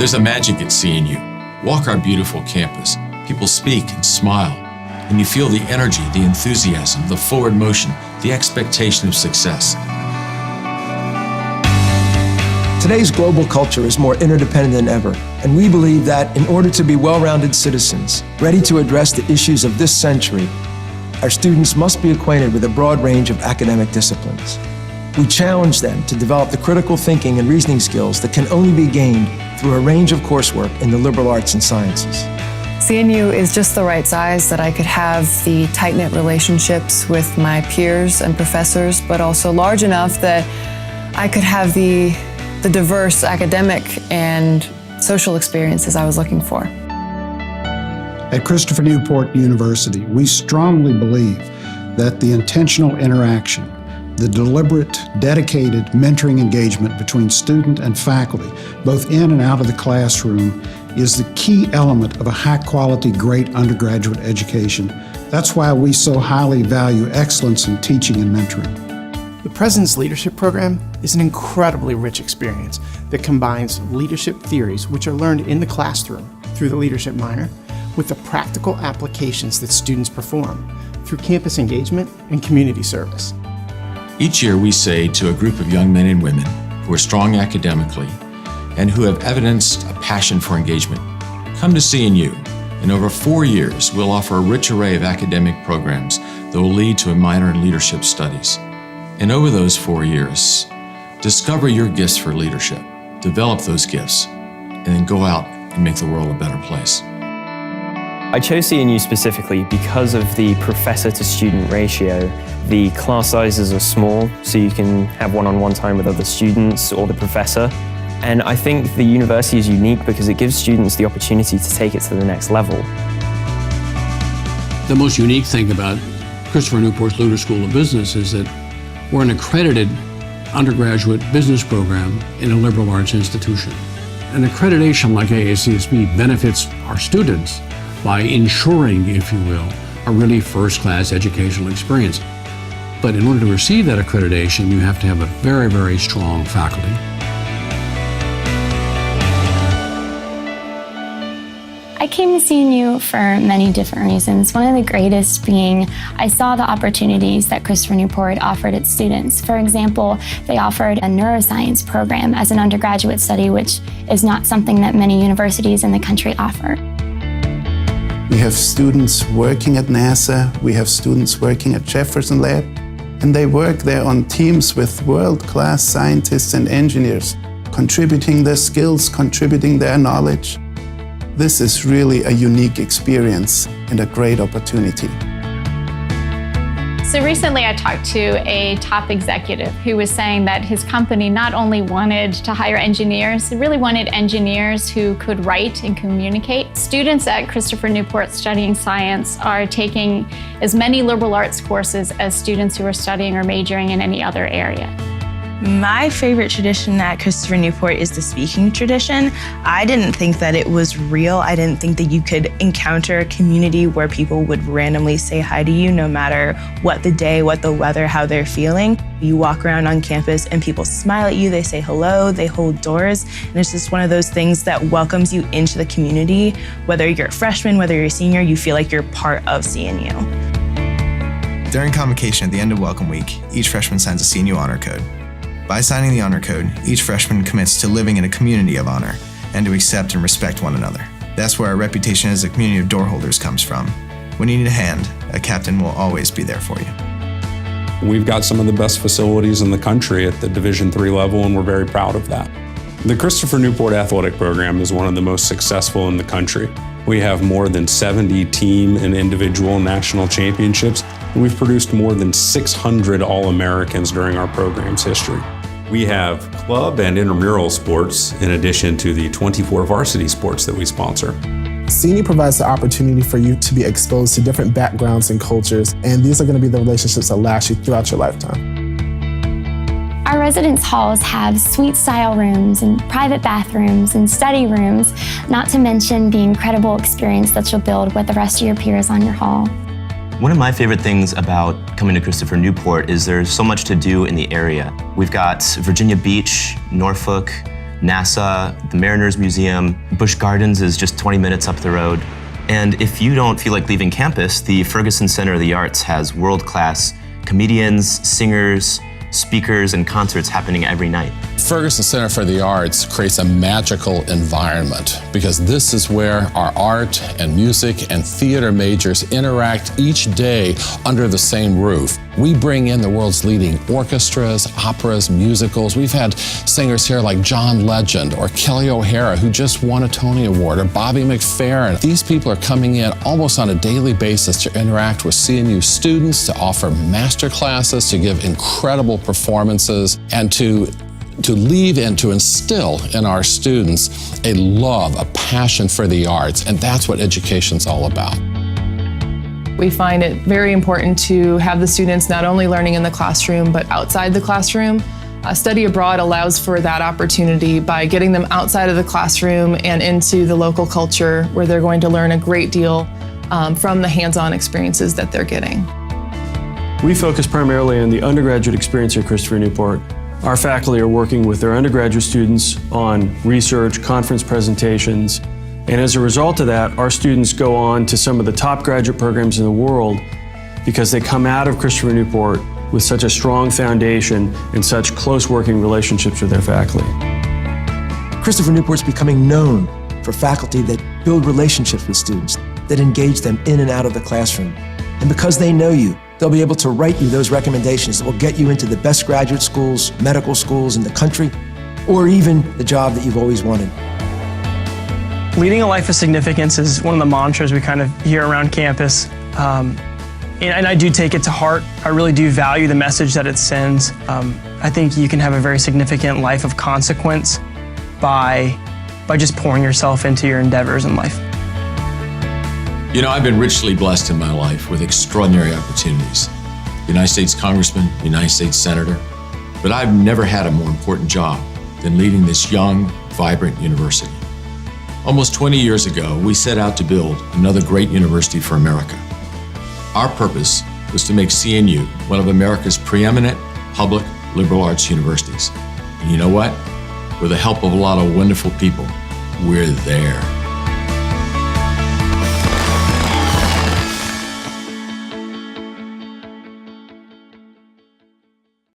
There's a magic at CNU. Walk our beautiful campus. People speak and smile, and you feel the energy, the enthusiasm, the forward motion, the expectation of success. Today's global culture is more interdependent than ever, and we believe that in order to be well-rounded citizens, ready to address the issues of this century, our students must be acquainted with a broad range of academic disciplines. We challenge them to develop the critical thinking and reasoning skills that can only be gained through a range of coursework in the liberal arts and sciences. CNU is just the right size that I could have the tight-knit relationships with my peers and professors, but also large enough that I could have the diverse academic and social experiences I was looking for. At Christopher Newport University, we strongly believe that the intentional interaction, the deliberate, dedicated mentoring engagement between student and faculty, both in and out of the classroom, is the key element of a high-quality, great undergraduate education. That's why we so highly value excellence in teaching and mentoring. The President's Leadership Program is an incredibly rich experience that combines leadership theories, which are learned in the classroom through the leadership minor, with the practical applications that students perform through campus engagement and community service. Each year we say to a group of young men and women who are strong academically and who have evidenced a passion for engagement, come to CNU. In over 4 years, we'll offer a rich array of academic programs that will lead to a minor in leadership studies. And over those 4 years, discover your gifts for leadership, develop those gifts, and then go out and make the world a better place. I chose CNU specifically because of the professor-to-student ratio. The class sizes are small, so you can have one-on-one time with other students or the professor. And I think the university is unique because it gives students the opportunity to take it to the next level. The most unique thing about Christopher Newport's Luder School of Business is that we're an accredited undergraduate business program in a liberal arts institution. An accreditation like AACSB benefits our students by ensuring, if you will, a really first-class educational experience. But in order to receive that accreditation, you have to have a very, very strong faculty. I came to CNU for many different reasons. One of the greatest being I saw the opportunities that Christopher Newport offered its students. For example, they offered a neuroscience program as an undergraduate study, which is not something that many universities in the country offer. We have students working at NASA, we have students working at Jefferson Lab, and they work there on teams with world-class scientists and engineers, contributing their skills, contributing their knowledge. This is really a unique experience and a great opportunity. So recently I talked to a top executive who was saying that his company not only wanted to hire engineers, they really wanted engineers who could write and communicate. Students at Christopher Newport studying science are taking as many liberal arts courses as students who are studying or majoring in any other area. My favorite tradition at Christopher Newport is the speaking tradition. I didn't think that it was real. I didn't think that you could encounter a community where people would randomly say hi to you no matter what the day, what the weather, how they're feeling. You walk around on campus and people smile at you, they say hello, they hold doors, and it's just one of those things that welcomes you into the community. Whether you're a freshman, whether you're a senior, you feel like you're part of CNU. During convocation at the end of Welcome Week, each freshman signs a CNU honor code. By signing the honor code, each freshman commits to living in a community of honor and to accept and respect one another. That's where our reputation as a community of door holders comes from. When you need a hand, a captain will always be there for you. We've got some of the best facilities in the country at the Division III level, and we're very proud of that. The Christopher Newport Athletic Program is one of the most successful in the country. We have more than 70 team and individual national championships, and we've produced more than 600 All-Americans during our program's history. We have club and intramural sports in addition to the 24 varsity sports that we sponsor. CNU provides the opportunity for you to be exposed to different backgrounds and cultures, and these are going to be the relationships that last you throughout your lifetime. Our residence halls have suite-style rooms and private bathrooms and study rooms, not to mention the incredible experience that you'll build with the rest of your peers on your hall. One of my favorite things about coming to Christopher Newport is there's so much to do in the area. We've got Virginia Beach, Norfolk, NASA, the Mariners Museum. Busch Gardens is just 20 minutes up the road. And if you don't feel like leaving campus, the Ferguson Center of the Arts has world-class comedians, singers, speakers, and concerts happening every night. Ferguson Center for the Arts creates a magical environment because this is where our art and music and theater majors interact each day under the same roof. We bring in the world's leading orchestras, operas, musicals. We've had singers here like John Legend or Kelly O'Hara, who just won a Tony Award, or Bobby McFerrin. These people are coming in almost on a daily basis to interact with CNU students, to offer master classes, to give incredible performances, and to leave and to instill in our students a love, a passion for the arts, and that's what education's all about. We find it very important to have the students not only learning in the classroom, but outside the classroom. Study abroad allows for that opportunity by getting them outside of the classroom and into the local culture where they're going to learn a great deal from the hands-on experiences that they're getting. We focus primarily on the undergraduate experience at Christopher Newport. Our faculty are working with their undergraduate students on research, conference presentations, and as a result of that, our students go on to some of the top graduate programs in the world because they come out of Christopher Newport with such a strong foundation and such close working relationships with their faculty. Christopher Newport's becoming known for faculty that build relationships with students, that engage them in and out of the classroom. And because they know you, they'll be able to write you those recommendations that will get you into the best graduate schools, medical schools in the country, or even the job that you've always wanted. Leading a life of significance is one of the mantras we kind of hear around campus. And I do take it to heart. I really do value the message that it sends. I think you can have a very significant life of consequence by just pouring yourself into your endeavors in life. You know, I've been richly blessed in my life with extraordinary opportunities. United States Congressman, United States Senator, but I've never had a more important job than leading this young, vibrant university. Almost 20 years ago, we set out to build another great university for America. Our purpose was to make CNU one of America's preeminent public liberal arts universities. And you know what? With the help of a lot of wonderful people, we're there.